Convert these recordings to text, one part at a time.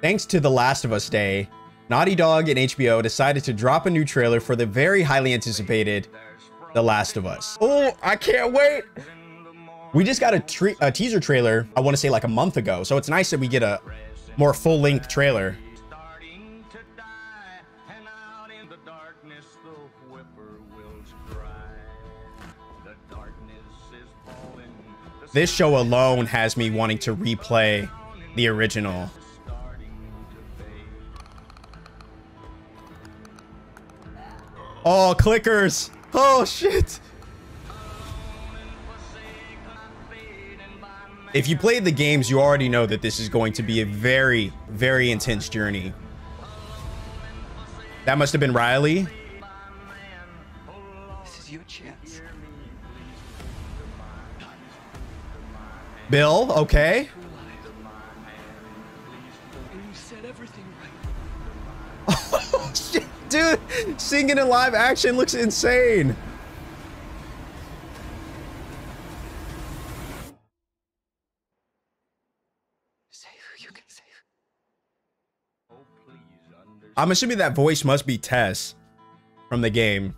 Thanks to The Last of Us Day, Naughty Dog and HBO decided to drop a new trailer for the very highly anticipated The Last of Us. Oh, I can't wait. We just got a teaser trailer, I want to say like a month ago. So it's nice that we get a more full-length trailer. This show alone has me wanting to replay the original. Oh, clickers. Oh, shit. If you played the games, you already know that this is going to be a very, very intense journey. That must have been Riley. This is your chance. Bill, okay. And you said everything right. Oh, shit, dude. Singing in live action looks insane. Save who you can save. I'm assuming that voice must be Tess from the game.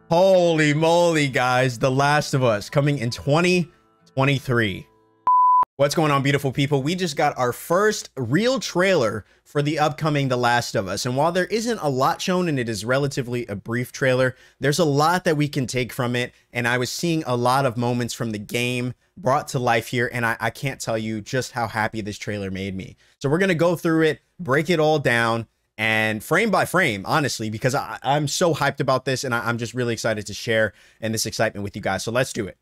Holy moly, guys. The Last of Us coming in 2023. What's going on, beautiful people? We just got our first real trailer for the upcoming The Last of Us. And while there isn't a lot shown and it is relatively a brief trailer, there's a lot that we can take from it. And I was seeing a lot of moments from the game brought to life here. And I can't tell you just how happy this trailer made me. So we're going to go through it, break it all down, and frame by frame, honestly, because I'm so hyped about this. And I'm just really excited to share in this excitement with you guys. So let's do it.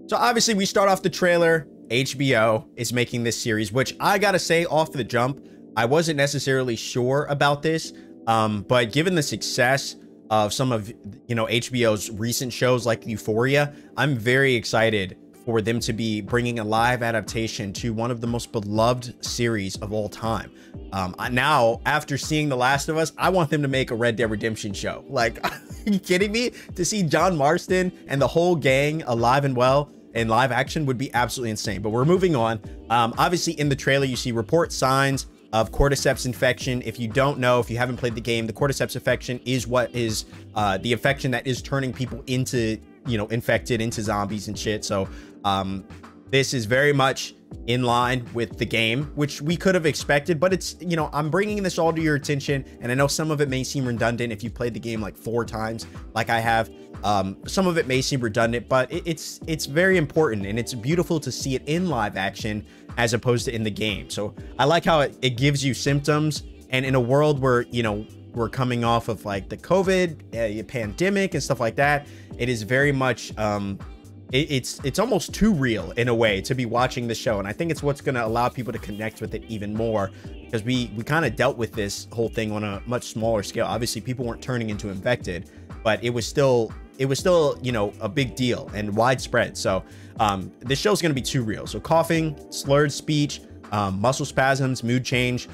So obviously we start off the trailer. HBO is making this series, which I gotta say off the jump, I wasn't necessarily sure about this. But given the success of some of, HBO's recent shows like Euphoria, I'm very excited for them to be bringing a live adaptation to one of the most beloved series of all time. Now, after seeing The Last of Us, I want them to make a Red Dead Redemption show. Like, are you kidding me? To see John Marston and the whole gang alive and well in live action would be absolutely insane. But we're moving on. Obviously, in the trailer, you see report signs of cordyceps infection. If you don't know, if you haven't played the game, the cordyceps infection is what is the infection that is turning people into, infected, into zombies and shit. So this is very much in line with the game, which we could have expected, but it's, I'm bringing this all to your attention. And I know some of it may seem redundant if you played the game like 4 times, like I have. Some of it may seem redundant, but it's very important, and it's beautiful to see it in live action as opposed to in the game. So I like how it gives you symptoms, and in a world where, we're coming off of like the COVID pandemic and stuff like that, it is very much, it's almost too real in a way to be watching the show. And I think it's what's going to allow people to connect with it even more, because we kind of dealt with this whole thing on a much smaller scale. Obviously people weren't turning into infected, but it was still, a big deal and widespread. So this show's going to be too real. So coughing, slurred speech, muscle spasms, mood change,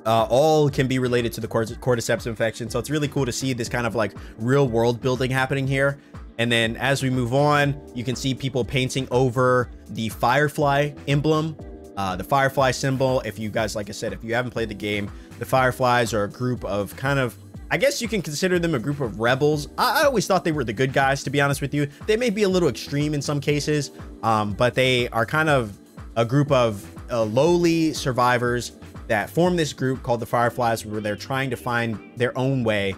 all can be related to the cordyceps infection. So it's really cool to see this kind of like real world building happening here. And then as we move on, you can see people painting over the Firefly emblem, the Firefly symbol. If you guys, like I said, if you haven't played the game, the Fireflies are a group of kind of, I guess you can consider them a group of rebels. I always thought they were the good guys, to be honest with you. They may be a little extreme in some cases, but they are kind of a group of lowly survivors that form this group called the Fireflies, where they're trying to find their own way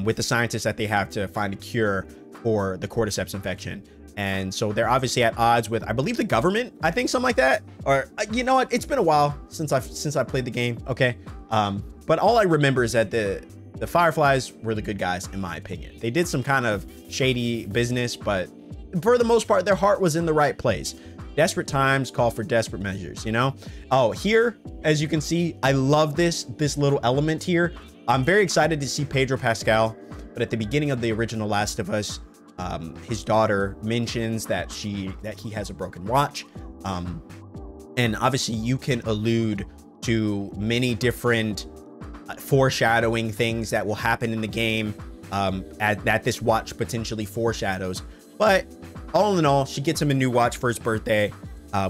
with the scientists that they have to find a cure for the cordyceps infection. And so they're obviously at odds with, I believe, the government, I think, something like that. Or you know what, it's been a while since I played the game. Okay, but all I remember is that the Fireflies were the good guys, in my opinion. They did some kind of shady business, but for the most part, their heart was in the right place. Desperate times call for desperate measures, Oh, here, as you can see, I love this little element here. I'm very excited to see Pedro Pascal, but at the beginning of the original Last of Us, his daughter mentions that he has a broken watch. And obviously you can allude to many different foreshadowing things that will happen in the game that this watch potentially foreshadows. But all in all, she gets him a new watch for his birthday.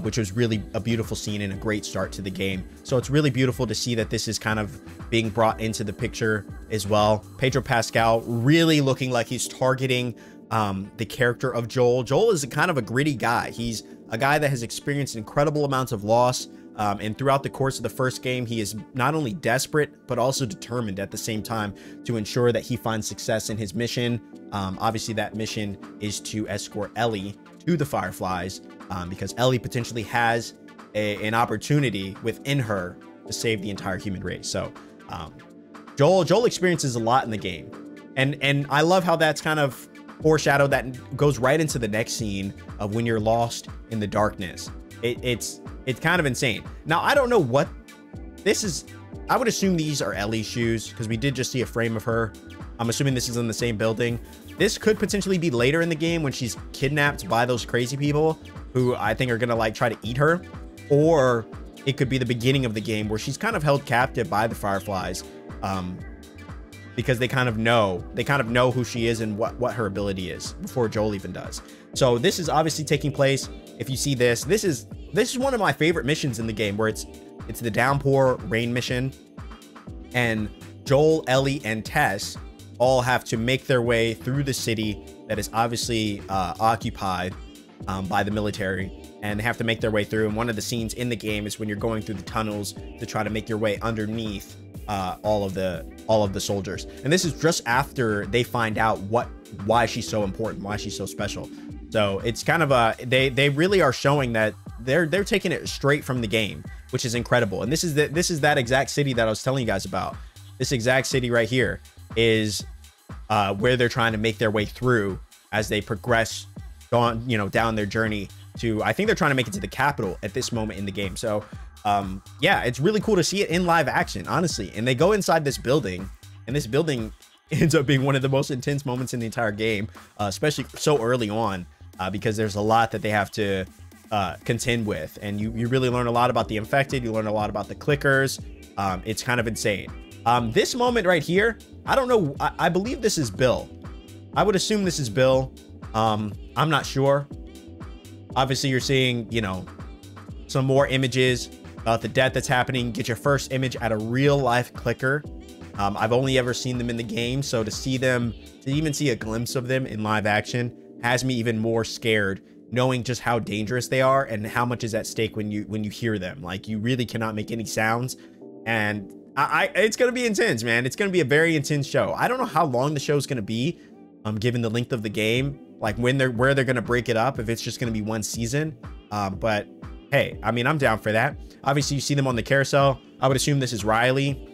which was really a beautiful scene and a great start to the game. So it's really beautiful to see that this is kind of being brought into the picture as well. Pedro Pascal really looking like he's targeting the character of Joel. Joel is a kind of a gritty guy. He's a guy that has experienced incredible amounts of loss. And throughout the course of the first game, he is not only desperate, but also determined at the same time to ensure that he finds success in his mission. Obviously, that mission is to escort Ellie to the Fireflies, because Ellie potentially has an opportunity within her to save the entire human race. So Joel experiences a lot in the game. And I love how that's kind of foreshadowed, that goes right into the next scene of when you're lost in the darkness. It's kind of insane. Now, I don't know what this is. I would assume these are Ellie's shoes because we did just see a frame of her. I'm assuming this is in the same building. This could potentially be later in the game when she's kidnapped by those crazy people who I think are going to like try to eat her. Or it could be the beginning of the game where she's kind of held captive by the Fireflies, because they kind of know who she is and what her ability is before Joel even does. So this is obviously taking place. If you see this is one of my favorite missions in the game, where it's the downpour rain mission, and Joel, Ellie, and Tess all have to make their way through the city that is obviously occupied by the military, and they have to make their way through. And one of the scenes in the game is when you're going through the tunnels to try to make your way underneath all of the soldiers. And this is just after they find out why she's so important, why she's so special. So it's kind of they really are showing that they're taking it straight from the game, which is incredible. And this is that exact city that I was telling you guys about. This exact city right here is where they're trying to make their way through as they progress down their journey to, I think they're trying to make it to the capital at this moment in the game. So yeah, it's really cool to see it in live action, honestly. And they go inside this building, and this building ends up being one of the most intense moments in the entire game, especially so early on, because there's a lot that they have to contend with. And you really learn a lot about the infected. You learn a lot about the clickers. It's kind of insane. This moment right here, I don't know. I believe this is Bill. I would assume this is Bill. I'm not sure. Obviously, you're seeing, some more images about the death that's happening. Get your first image at a real life clicker. I've only ever seen them in the game, so to even see a glimpse of them in live action has me even more scared, knowing just how dangerous they are and how much is at stake when you hear them. Like, you really cannot make any sounds, and it's gonna be intense, man. It's gonna be a very intense show. I don't know how long the show's gonna be, given the length of the game, like where they're gonna break it up, if it's just gonna be one season. But hey, I mean, I'm down for that. Obviously, you see them on the carousel. I would assume this is Riley.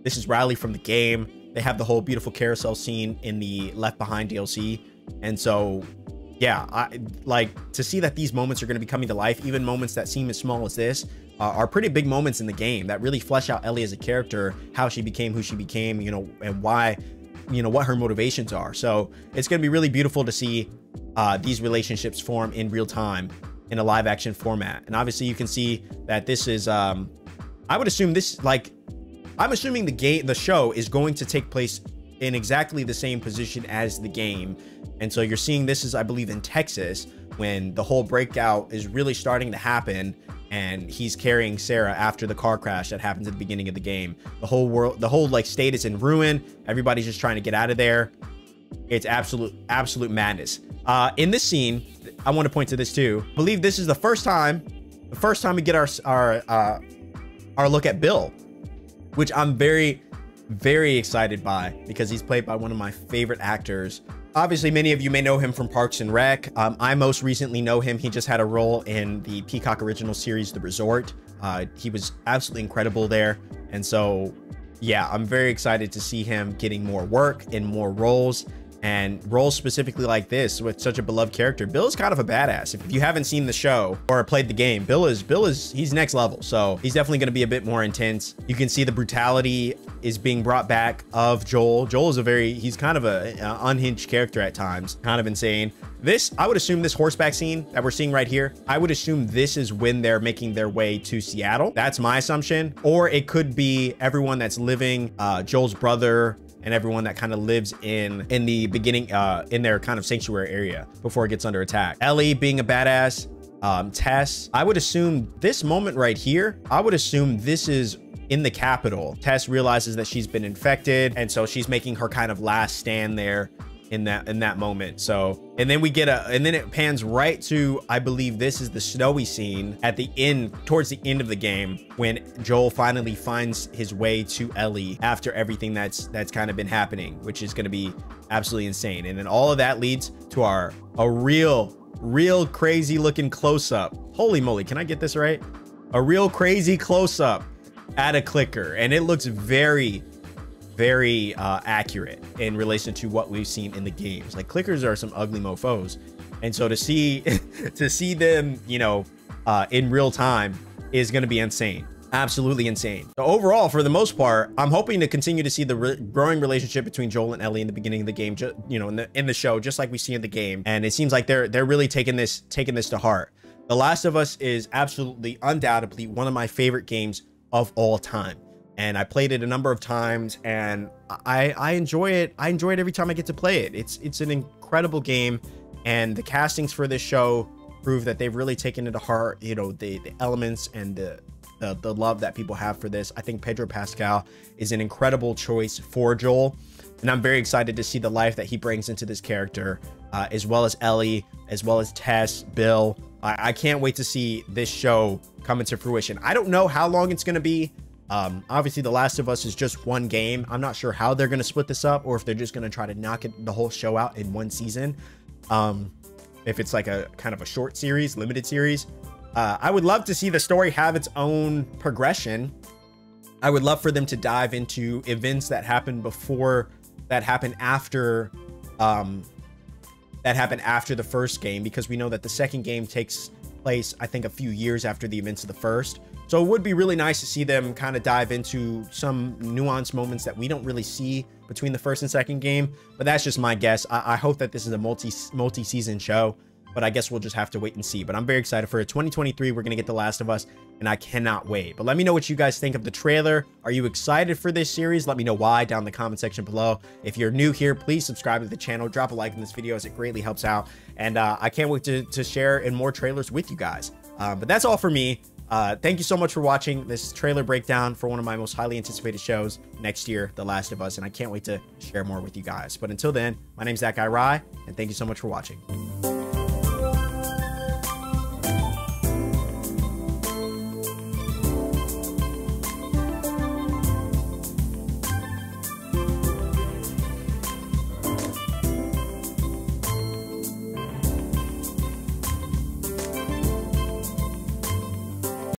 This is Riley from the game. They have the whole beautiful carousel scene in the Left Behind DLC. And so, yeah, I like to see that these moments are going to be coming to life. Even moments that seem as small as this are pretty big moments in the game that really flesh out Ellie as a character, how she became who she became, and why, what her motivations are. So it's going to be really beautiful to see these relationships form in real time in a live action format. And obviously you can see that this is, I would assume this, I'm assuming the show is going to take place in exactly the same position as the game. And so you're seeing this is, I believe, in Texas, when the whole breakout is really starting to happen, and he's carrying Sarah after the car crash that happens at the beginning of the game. The whole state is in ruin. Everybody's just trying to get out of there. It's absolute madness. In this scene, I want to point to this too. I believe this is the first time we get our look at Bill, which I'm very, very excited by, because he's played by one of my favorite actors. Obviously, many of you may know him from Parks and Rec. I most recently know him. He just had a role in the Peacock original series, The Resort. He was absolutely incredible there. And so, yeah, I'm very excited to see him getting more work in more roles, and roles specifically like this with such a beloved character. Bill is kind of a badass. If you haven't seen the show or played the game, he's next level. So he's definitely going to be a bit more intense. You can see the brutality is being brought back of Joel. Joel is he's kind of an unhinged character at times, kind of insane. I would assume this horseback scene that we're seeing right here, I would assume this is when they're making their way to Seattle. That's my assumption. Or it could be everyone that's living, Joel's brother, and everyone that kind of lives in the beginning, in their kind of sanctuary area before it gets under attack. Ellie being a badass, Tess, I would assume this moment right here, I would assume this is in the Capitol. Tess realizes that she's been infected, and so she's making her kind of last stand there in that moment. So, and then we get and then it pans right to, I believe this is the snowy scene at the end, towards the end of the game, when Joel finally finds his way to Ellie after everything that's kind of been happening, which is going to be absolutely insane. And then all of that leads to a real crazy looking close-up. Holy moly, can I get this right? A real crazy close-up at a clicker, and it looks very accurate in relation to what we've seen in the games. Like, clickers are some ugly mofos, and so to see to see them, you know, in real time is going to be insane. Absolutely insane. So overall, for the most part, I'm hoping to continue to see the growing relationship between Joel and Ellie in the beginning of the game, you know, in the show, just like we see in the game. And it seems like they're really taking this to heart. The Last of Us is absolutely, undoubtedly one of my favorite games of all time, and I played it a number of times, and I enjoy it. I enjoy it every time I get to play it. It's an incredible game, and the castings for this show prove that they've really taken it to heart, you know, the elements and the love that people have for this. I think Pedro Pascal is an incredible choice for Joel, and I'm very excited to see the life that he brings into this character, as well as Ellie, as well as Tess, Bill. I can't wait to see this show come into fruition. I don't know how long it's going to be. Obviously, The Last of Us is just one game. I'm not sure how they're going to split this up, or if they're just going to try to knock the whole show out in one season. If it's like a kind of a short series, limited series. I would love to see the story have its own progression. I would love for them to dive into events that happened before, that happened after the first game, because we know that the second game takes place, I think, a few years after the events of the first. So it would be really nice to see them kind of dive into some nuanced moments that we don't really see between the first and second game, but that's just my guess. I hope that this is a multi-season show, but I guess we'll just have to wait and see. But I'm very excited for it. 2023, we're gonna get The Last of Us, and I cannot wait. But let me know what you guys think of the trailer. Are you excited for this series? Let me know why down in the comment section below. If you're new here, please subscribe to the channel, drop a like in this video, as it greatly helps out. And I can't wait to share in more trailers with you guys. But that's all for me. Thank you so much for watching this trailer breakdown for one of my most highly anticipated shows next year, The Last of Us, and I can't wait to share more with you guys. But until then, my name's That Guy Rye, and thank you so much for watching.